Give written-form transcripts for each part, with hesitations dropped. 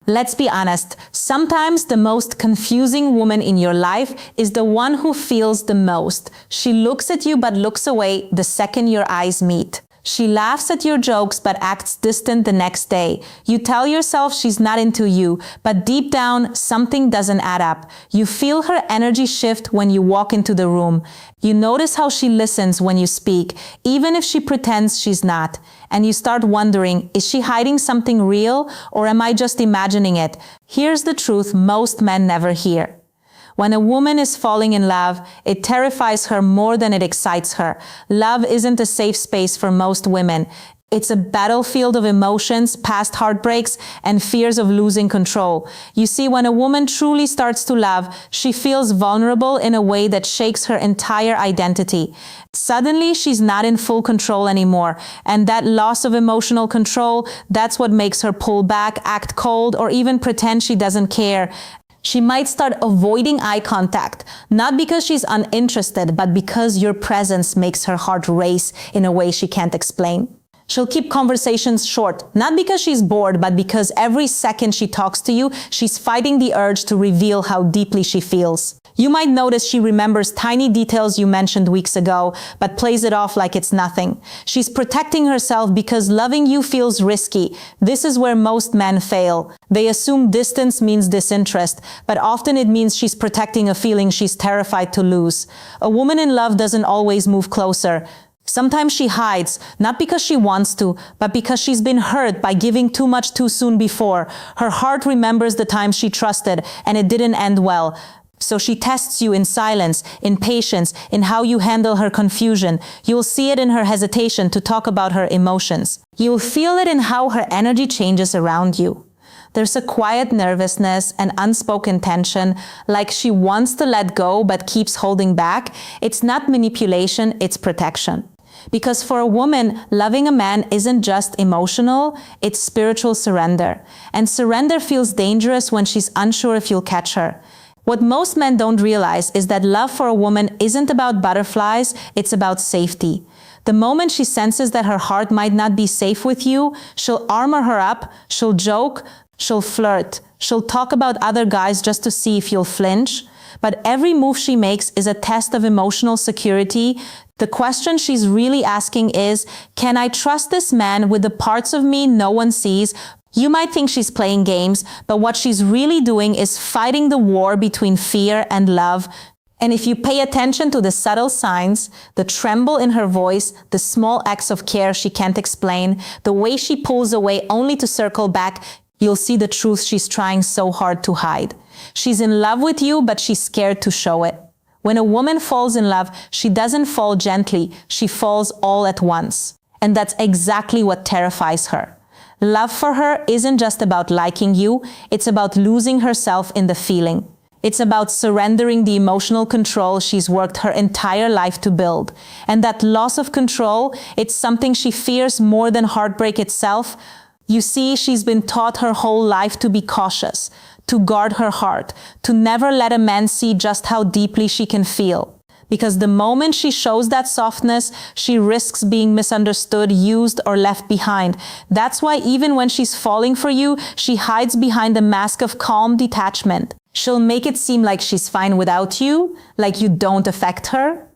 Let's be honest, sometimes the most confusing woman in your life is the one who feels the most. She looks at you but looks away the second your eyes meet. She laughs at your jokes but acts distant the next day. You tell yourself she's not into you, but deep down, something doesn't add up. You feel her energy shift when you walk into the room. You notice how she listens when you speak, even if she pretends she's not. And you start wondering, is she hiding something real, or am I just imagining it? Here's the truth most men never hear. When a woman is falling in love, it terrifies her more than it excites her. Love isn't a safe space for most women. It's a battlefield of emotions, past heartbreaks, and fears of losing control. You see, when a woman truly starts to love, she feels vulnerable in a way that shakes her entire identity. Suddenly, she's not in full control anymore, and that loss of emotional control, that's what makes her pull back, act cold, or even pretend she doesn't care. She might start avoiding eye contact, not because she's uninterested, but because your presence makes her heart race in a way she can't explain. She'll keep conversations short, not because she's bored, but because every second she talks to you, she's fighting the urge to reveal how deeply she feels. You might notice she remembers tiny details you mentioned weeks ago, but plays it off like it's nothing. She's protecting herself because loving you feels risky. This is where most men fail. They assume distance means disinterest, but often it means she's protecting a feeling she's terrified to lose. A woman in love doesn't always move closer. Sometimes she hides, not because she wants to, but because she's been hurt by giving too much too soon before. Her heart remembers the time she trusted, and it didn't end well. So she tests you in silence, in patience, in how you handle her confusion. You'll see it in her hesitation to talk about her emotions. You'll feel it in how her energy changes around you. There's a quiet nervousness and unspoken tension, like she wants to let go but keeps holding back. It's not manipulation, it's protection. Because for a woman, loving a man isn't just emotional, it's spiritual surrender. And surrender feels dangerous when she's unsure if you'll catch her. What most men don't realize is that love for a woman isn't about butterflies, it's about safety. The moment she senses that her heart might not be safe with you, she'll armor her up, she'll joke, she'll flirt, she'll talk about other guys just to see if you'll flinch. But every move she makes is a test of emotional security. The question she's really asking is, can I trust this man with the parts of me no one sees? You might think she's playing games, but what she's really doing is fighting the war between fear and love. And if you pay attention to the subtle signs, the tremble in her voice, the small acts of care she can't explain, the way she pulls away only to circle back, you'll see the truth she's trying so hard to hide. She's in love with you, but she's scared to show it. When a woman falls in love, she doesn't fall gently, she falls all at once. And that's exactly what terrifies her. Love for her isn't just about liking you, it's about losing herself in the feeling. It's about surrendering the emotional control she's worked her entire life to build. And that loss of control, it's something she fears more than heartbreak itself. You see, she's been taught her whole life to be cautious, to guard her heart, to never let a man see just how deeply she can feel. Because the moment she shows that softness, she risks being misunderstood, used, or left behind. That's why even when she's falling for you, she hides behind a mask of calm detachment. She'll make it seem like she's fine without you, like you don't affect her,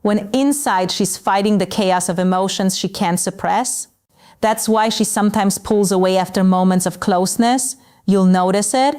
when inside she's fighting the chaos of emotions she can't suppress. That's why she sometimes pulls away after moments of closeness. You'll notice it.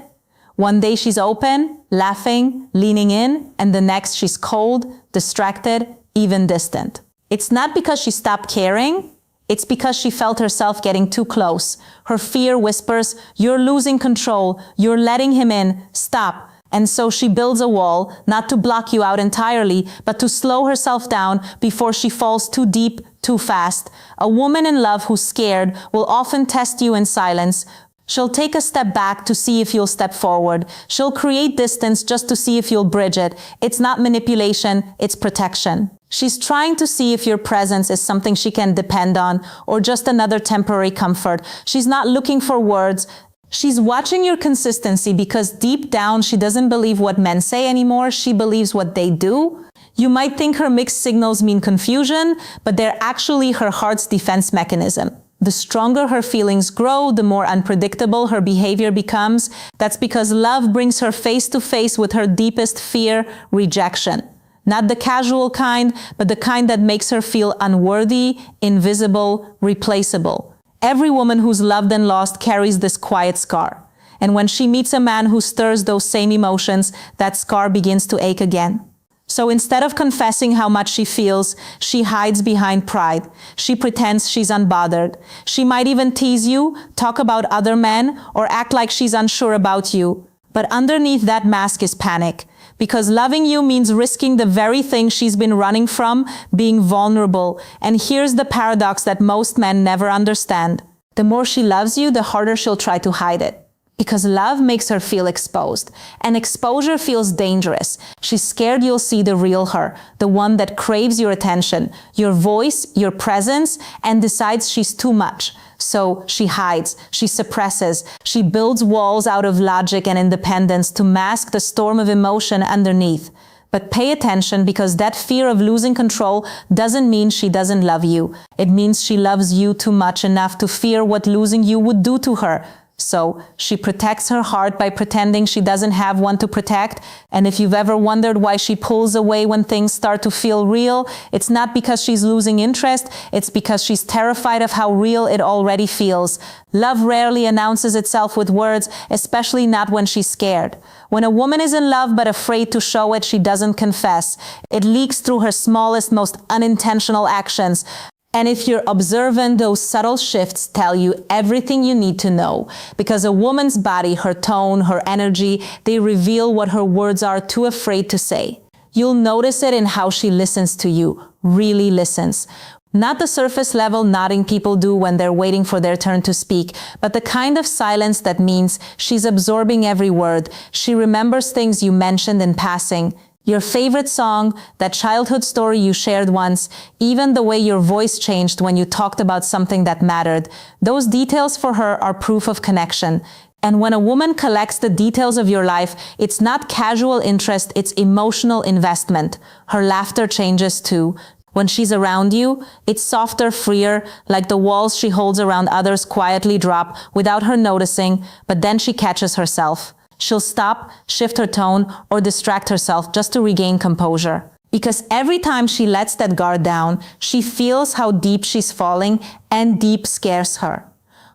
One day she's open, laughing, leaning in, and the next she's cold, distracted, even distant. It's not because she stopped caring, it's because she felt herself getting too close. Her fear whispers, "You're losing control, you're letting him in, stop." And so she builds a wall, not to block you out entirely, but to slow herself down before she falls too deep, too fast. A woman in love who's scared will often test you in silence. She'll take a step back to see if you'll step forward. She'll create distance just to see if you'll bridge it. It's not manipulation, it's protection. She's trying to see if your presence is something she can depend on or just another temporary comfort. She's not looking for words. She's watching your consistency because deep down she doesn't believe what men say anymore. She believes what they do. You might think her mixed signals mean confusion, but they're actually her heart's defense mechanism. The stronger her feelings grow, the more unpredictable her behavior becomes. That's because love brings her face to face with her deepest fear, rejection. Not the casual kind, but the kind that makes her feel unworthy, invisible, replaceable. Every woman who's loved and lost carries this quiet scar. And when she meets a man who stirs those same emotions, that scar begins to ache again. So instead of confessing how much she feels, she hides behind pride. She pretends she's unbothered. She might even tease you, talk about other men, or act like she's unsure about you. But underneath that mask is panic. Because loving you means risking the very thing she's been running from, being vulnerable. And here's the paradox that most men never understand. The more she loves you, the harder she'll try to hide it. Because love makes her feel exposed. And exposure feels dangerous. She's scared you'll see the real her, the one that craves your attention, your voice, your presence, and decides she's too much. So she hides, she suppresses, she builds walls out of logic and independence to mask the storm of emotion underneath. But pay attention, because that fear of losing control doesn't mean she doesn't love you. It means she loves you too much enough to fear what losing you would do to her. So she protects her heart by pretending she doesn't have one to protect. And if you've ever wondered why she pulls away when things start to feel real, it's not because she's losing interest, it's because she's terrified of how real it already feels. Love rarely announces itself with words, especially not when she's scared. When a woman is in love but afraid to show it, she doesn't confess. It leaks through her smallest, most unintentional actions. And if you're observant, those subtle shifts tell you everything you need to know. Because a woman's body, her tone, her energy, they reveal what her words are too afraid to say. You'll notice it in how she listens to you, really listens. Not the surface level nodding people do when they're waiting for their turn to speak, but the kind of silence that means she's absorbing every word. She remembers things you mentioned in passing. Your favorite song, that childhood story you shared once, even the way your voice changed when you talked about something that mattered. Those details for her are proof of connection. And when a woman collects the details of your life, it's not casual interest, it's emotional investment. Her laughter changes too. When she's around you, it's softer, freer, like the walls she holds around others quietly drop without her noticing, but then she catches herself. She'll stop, shift her tone, or distract herself just to regain composure. Because every time she lets that guard down, she feels how deep she's falling, and deep scares her.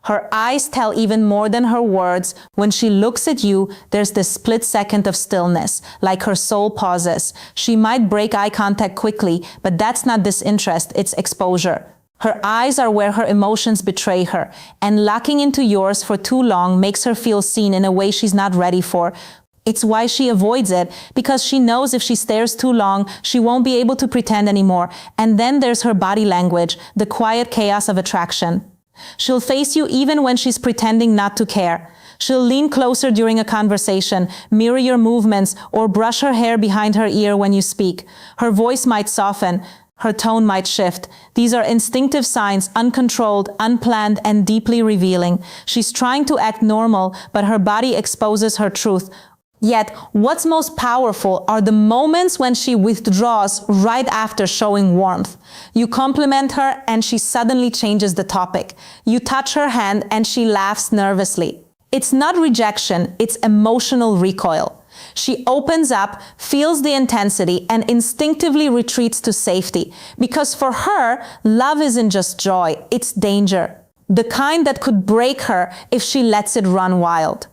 Her eyes tell even more than her words. When she looks at you, there's this split second of stillness, like her soul pauses. She might break eye contact quickly, but that's not disinterest, it's exposure. Her eyes are where her emotions betray her, and locking into yours for too long makes her feel seen in a way she's not ready for. It's why she avoids it, because she knows if she stares too long, she won't be able to pretend anymore. And then there's her body language, the quiet chaos of attraction. She'll face you even when she's pretending not to care. She'll lean closer during a conversation, mirror your movements, or brush her hair behind her ear when you speak. Her voice might soften. Her tone might shift. These are instinctive signs, uncontrolled, unplanned, and deeply revealing. She's trying to act normal, but her body exposes her truth. Yet, what's most powerful are the moments when she withdraws right after showing warmth. You compliment her and she suddenly changes the topic. You touch her hand and she laughs nervously. It's not rejection, it's emotional recoil. She opens up, feels the intensity, and instinctively retreats to safety. Because for her, love isn't just joy, it's danger. The kind that could break her if she lets it run wild.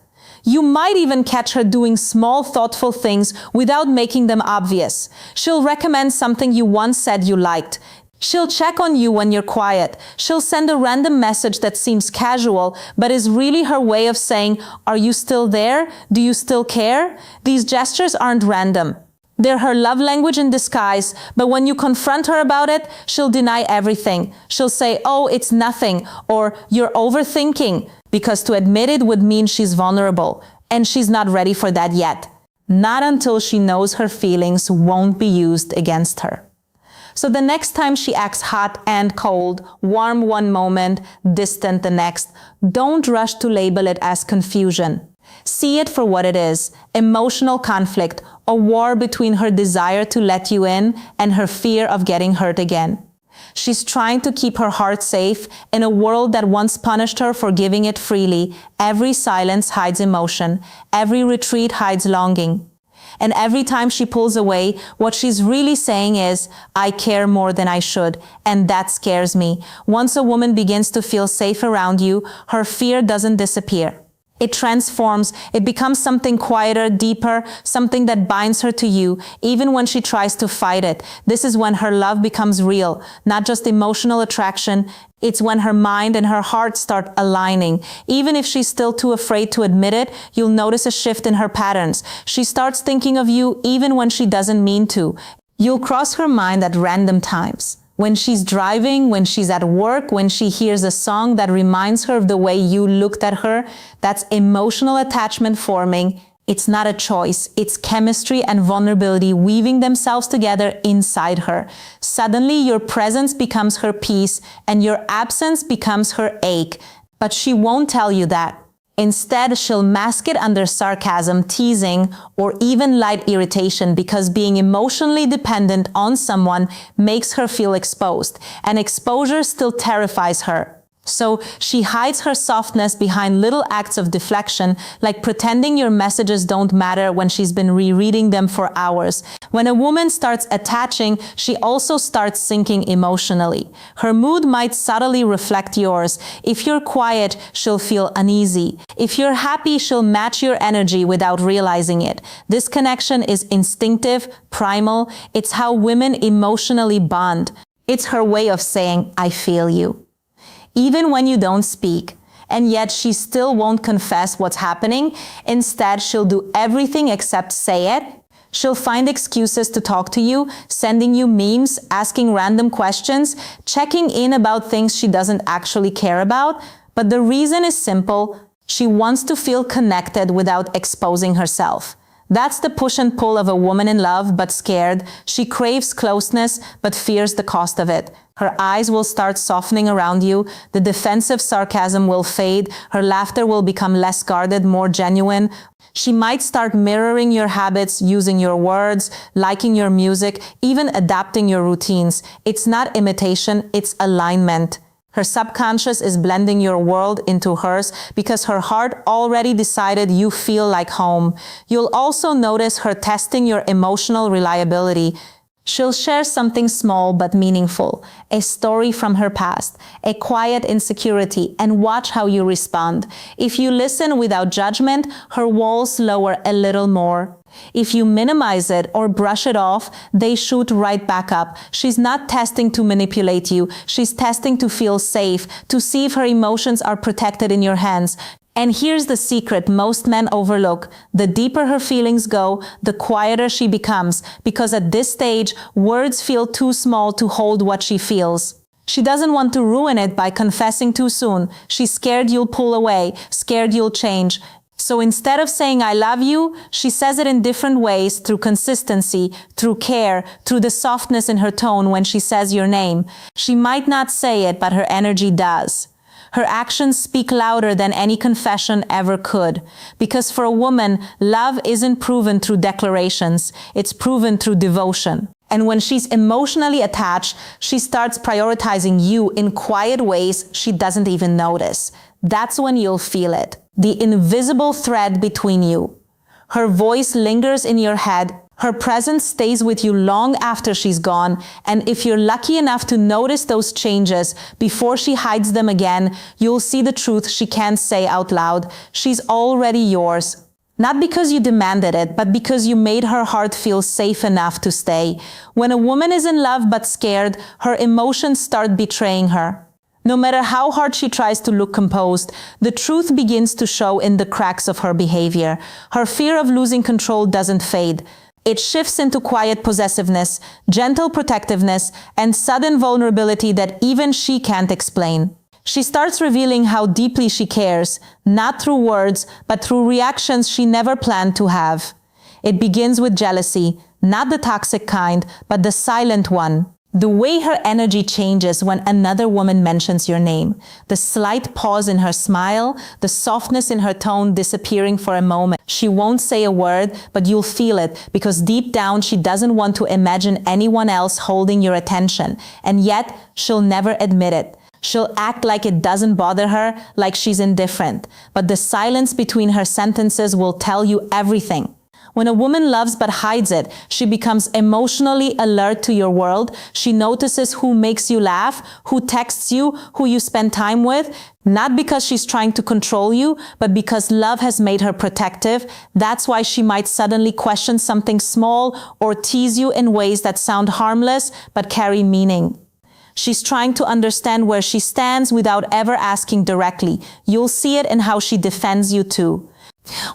You might even catch her doing small, thoughtful things without making them obvious. She'll recommend something you once said you liked. She'll check on you when you're quiet. She'll send a random message that seems casual, but is really her way of saying, "Are you still there? Do you still care?" These gestures aren't random. They're her love language in disguise, but when you confront her about it, she'll deny everything. She'll say, "Oh, it's nothing," or "You're overthinking," because to admit it would mean she's vulnerable, and she's not ready for that yet. Not until she knows her feelings won't be used against her. So the next time she acts hot and cold, warm one moment, distant the next, don't rush to label it as confusion. See it for what it is, emotional conflict, a war between her desire to let you in and her fear of getting hurt again. She's trying to keep her heart safe in a world that once punished her for giving it freely. Every silence hides emotion. Every retreat hides longing. And every time she pulls away, what she's really saying is, I care more than I should, and that scares me. Once a woman begins to feel safe around you, her fear doesn't disappear. It transforms. It becomes something quieter, deeper, something that binds her to you, even when she tries to fight it. This is when her love becomes real, not just emotional attraction. It's when her mind and her heart start aligning. Even if she's still too afraid to admit it, you'll notice a shift in her patterns. She starts thinking of you even when she doesn't mean to. You'll cross her mind at random times. When she's driving, when she's at work, when she hears a song that reminds her of the way you looked at her, that's emotional attachment forming. It's not a choice. It's chemistry and vulnerability weaving themselves together inside her. Suddenly, your presence becomes her peace and your absence becomes her ache. But she won't tell you that. Instead, she'll mask it under sarcasm, teasing, or even light irritation because being emotionally dependent on someone makes her feel exposed, and exposure still terrifies her. So she hides her softness behind little acts of deflection, like pretending your messages don't matter when she's been rereading them for hours. When a woman starts attaching, she also starts sinking emotionally. Her mood might subtly reflect yours. If you're quiet, she'll feel uneasy. If you're happy, she'll match your energy without realizing it. This connection is instinctive, primal. It's how women emotionally bond. It's her way of saying, I feel you. Even when you don't speak, and yet she still won't confess what's happening. Instead, she'll do everything except say it. She'll find excuses to talk to you, sending you memes, asking random questions, checking in about things she doesn't actually care about. But the reason is simple. She wants to feel connected without exposing herself. That's the push and pull of a woman in love but scared. She craves closeness but fears the cost of it. Her eyes will start softening around you. The defensive sarcasm will fade. Her laughter will become less guarded, more genuine. She might start mirroring your habits, using your words, liking your music, even adapting your routines. It's not imitation, it's alignment. Her subconscious is blending your world into hers because her heart already decided you feel like home. You'll also notice her testing your emotional reliability. She'll share something small but meaningful, a story from her past, a quiet insecurity, and watch how you respond. If you listen without judgment, her walls lower a little more. If you minimize it or brush it off, they shoot right back up. She's not testing to manipulate you. She's testing to feel safe, to see if her emotions are protected in your hands. And here's the secret most men overlook. The deeper her feelings go, the quieter she becomes, because at this stage, words feel too small to hold what she feels. She doesn't want to ruin it by confessing too soon. She's scared you'll pull away, scared you'll change. So instead of saying I love you, she says it in different ways, through consistency, through care, through the softness in her tone when she says your name. She might not say it, but her energy does. Her actions speak louder than any confession ever could. Because for a woman, love isn't proven through declarations, it's proven through devotion. And when she's emotionally attached, she starts prioritizing you in quiet ways she doesn't even notice. That's when you'll feel it. The invisible thread between you. Her voice lingers in your head. Her presence stays with you long after she's gone, and if you're lucky enough to notice those changes before she hides them again, you'll see the truth she can't say out loud. She's already yours. Not because you demanded it, but because you made her heart feel safe enough to stay. When a woman is in love but scared, her emotions start betraying her. No matter how hard she tries to look composed, the truth begins to show in the cracks of her behavior. Her fear of losing control doesn't fade. It shifts into quiet possessiveness, gentle protectiveness, and sudden vulnerability that even she can't explain. She starts revealing how deeply she cares, not through words, but through reactions she never planned to have. It begins with jealousy, not the toxic kind, but the silent one. The way her energy changes when another woman mentions your name, the slight pause in her smile, the softness in her tone disappearing for a moment. She won't say a word, but you'll feel it because deep down she doesn't want to imagine anyone else holding your attention, and yet she'll never admit it. She'll act like it doesn't bother her, like she's indifferent, but the silence between her sentences will tell you everything. When a woman loves but hides it, she becomes emotionally alert to your world. She notices who makes you laugh, who texts you, who you spend time with, not because she's trying to control you, but because love has made her protective. That's why she might suddenly question something small or tease you in ways that sound harmless but carry meaning. She's trying to understand where she stands without ever asking directly. You'll see it in how she defends you too.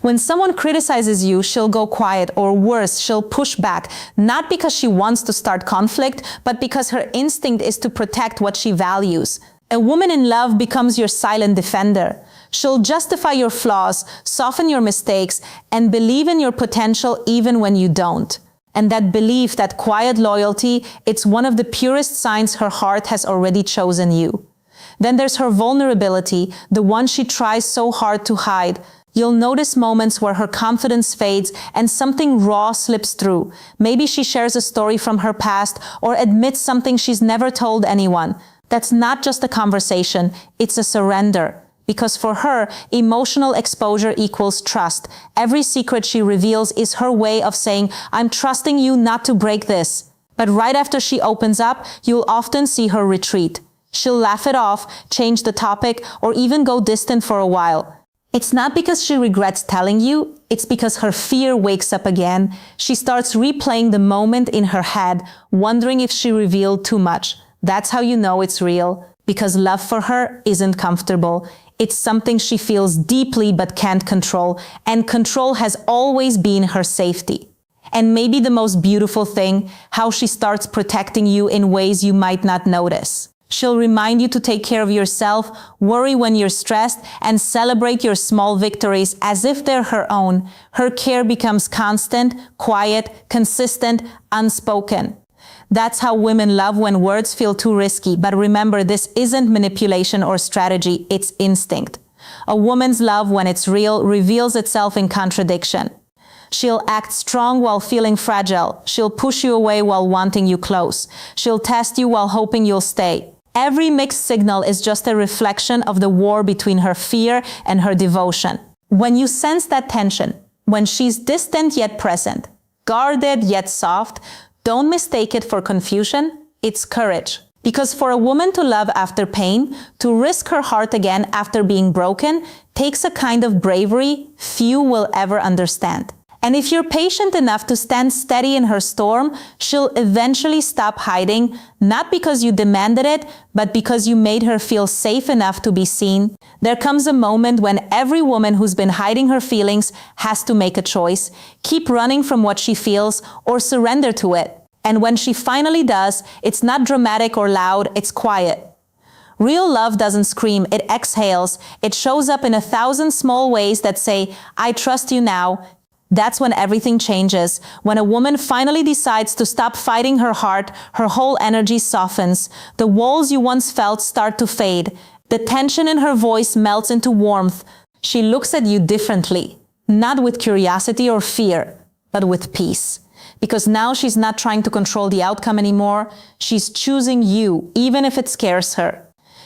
When someone criticizes you, she'll go quiet, or worse, she'll push back, not because she wants to start conflict, but because her instinct is to protect what she values. A woman in love becomes your silent defender. She'll justify your flaws, soften your mistakes, and believe in your potential even when you don't. And that belief, that quiet loyalty, it's one of the purest signs her heart has already chosen you. Then there's her vulnerability, the one she tries so hard to hide. You'll notice moments where her confidence fades and something raw slips through. Maybe she shares a story from her past or admits something she's never told anyone. That's not just a conversation, it's a surrender. Because for her, emotional exposure equals trust. Every secret she reveals is her way of saying, I'm trusting you not to break this. But right after she opens up, you'll often see her retreat. She'll laugh it off, change the topic, or even go distant for a while. It's not because she regrets telling you, it's because her fear wakes up again. She starts replaying the moment in her head, wondering if she revealed too much. That's how you know it's real, because love for her isn't comfortable. It's something she feels deeply but can't control, and control has always been her safety. And maybe the most beautiful thing, how she starts protecting you in ways you might not notice. She'll remind you to take care of yourself, worry when you're stressed, and celebrate your small victories as if they're her own. Her care becomes constant, quiet, consistent, unspoken. That's how women love when words feel too risky. But remember, this isn't manipulation or strategy, it's instinct. A woman's love, when it's real, reveals itself in contradiction. She'll act strong while feeling fragile. She'll push you away while wanting you close. She'll test you while hoping you'll stay. Every mixed signal is just a reflection of the war between her fear and her devotion. When you sense that tension, when she's distant yet present, guarded yet soft, don't mistake it for confusion, it's courage. Because for a woman to love after pain, to risk her heart again after being broken, takes a kind of bravery few will ever understand. And if you're patient enough to stand steady in her storm, she'll eventually stop hiding, not because you demanded it, but because you made her feel safe enough to be seen. There comes a moment when every woman who's been hiding her feelings has to make a choice, keep running from what she feels, or surrender to it. And when she finally does, it's not dramatic or loud, it's quiet. Real love doesn't scream, it exhales. It shows up in 1,000 small ways that say, I trust you now. That's when everything changes. When a woman finally decides to stop fighting her heart, her whole energy softens. The walls you once felt start to fade. The tension in her voice melts into warmth. She looks at you differently, not with curiosity or fear, but with peace. Because now she's not trying to control the outcome anymore. She's choosing you, even if it scares her.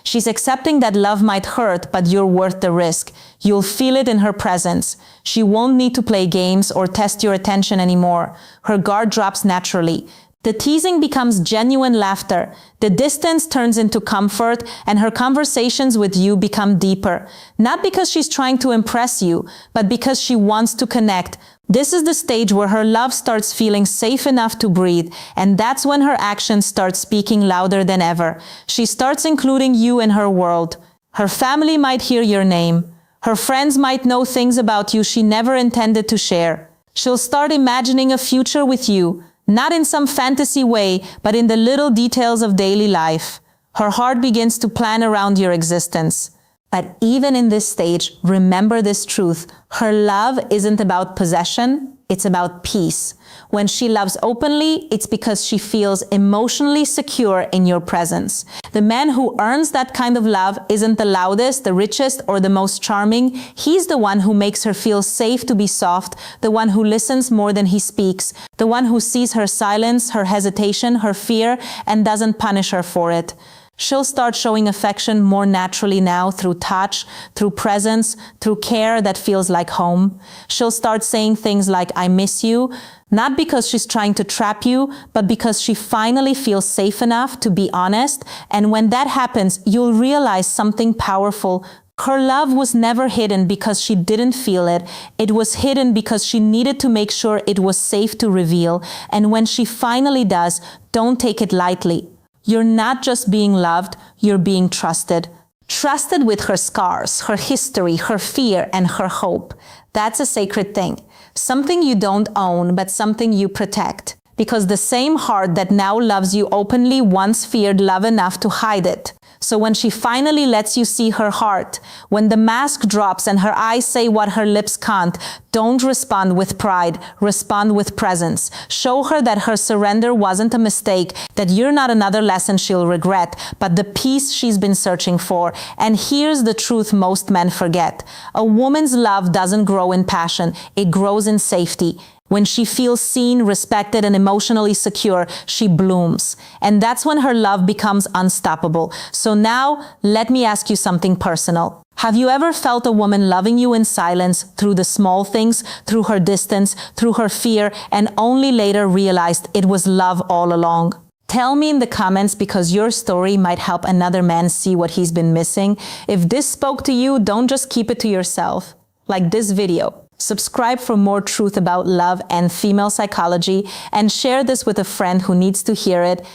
She's accepting that love might hurt, but you're worth the risk. You'll feel it in her presence. She won't need to play games or test your attention anymore. Her guard drops naturally. The teasing becomes genuine laughter. The distance turns into comfort, and her conversations with you become deeper. Not because she's trying to impress you, but because she wants to connect. This is the stage where her love starts feeling safe enough to breathe, and that's when her actions start speaking louder than ever. She starts including you in her world. Her family might hear your name. Her friends might know things about you she never intended to share. She'll start imagining a future with you, not in some fantasy way, but in the little details of daily life. Her heart begins to plan around your existence. But even in this stage, remember this truth. Her love isn't about possession, It's about peace. When she loves openly, it's because she feels emotionally secure in your presence. The man who earns that kind of love isn't the loudest, the richest, or the most charming. He's the one who makes her feel safe to be soft, the one who listens more than he speaks, the one who sees her silence, her hesitation, her fear, and doesn't punish her for it. She'll start showing affection more naturally now through touch, through presence, through care that feels like home. She'll start saying things like, I miss you, not because she's trying to trap you, but because she finally feels safe enough to be honest. And when that happens, you'll realize something powerful. Her love was never hidden because she didn't feel it. It was hidden because she needed to make sure it was safe to reveal. And when she finally does, don't take it lightly. You're not just being loved, you're being trusted. Trusted with her scars, her history, her fear, and her hope. That's a sacred thing. Something you don't own, but something you protect. Because the same heart that now loves you openly once feared love enough to hide it. So when she finally lets you see her heart, when the mask drops and her eyes say what her lips can't, don't respond with pride, respond with presence. Show her that her surrender wasn't a mistake, that you're not another lesson she'll regret, but the peace she's been searching for. And here's the truth most men forget. A woman's love doesn't grow in passion, it grows in safety. When she feels seen, respected, and emotionally secure, she blooms. And that's when her love becomes unstoppable. So now, let me ask you something personal. Have you ever felt a woman loving you in silence, through the small things, through her distance, through her fear, and only later realized it was love all along? Tell me in the comments, because your story might help another man see what he's been missing. If this spoke to you, don't just keep it to yourself. Like this video. Subscribe for more truth about love and female psychology, and share this with a friend who needs to hear it.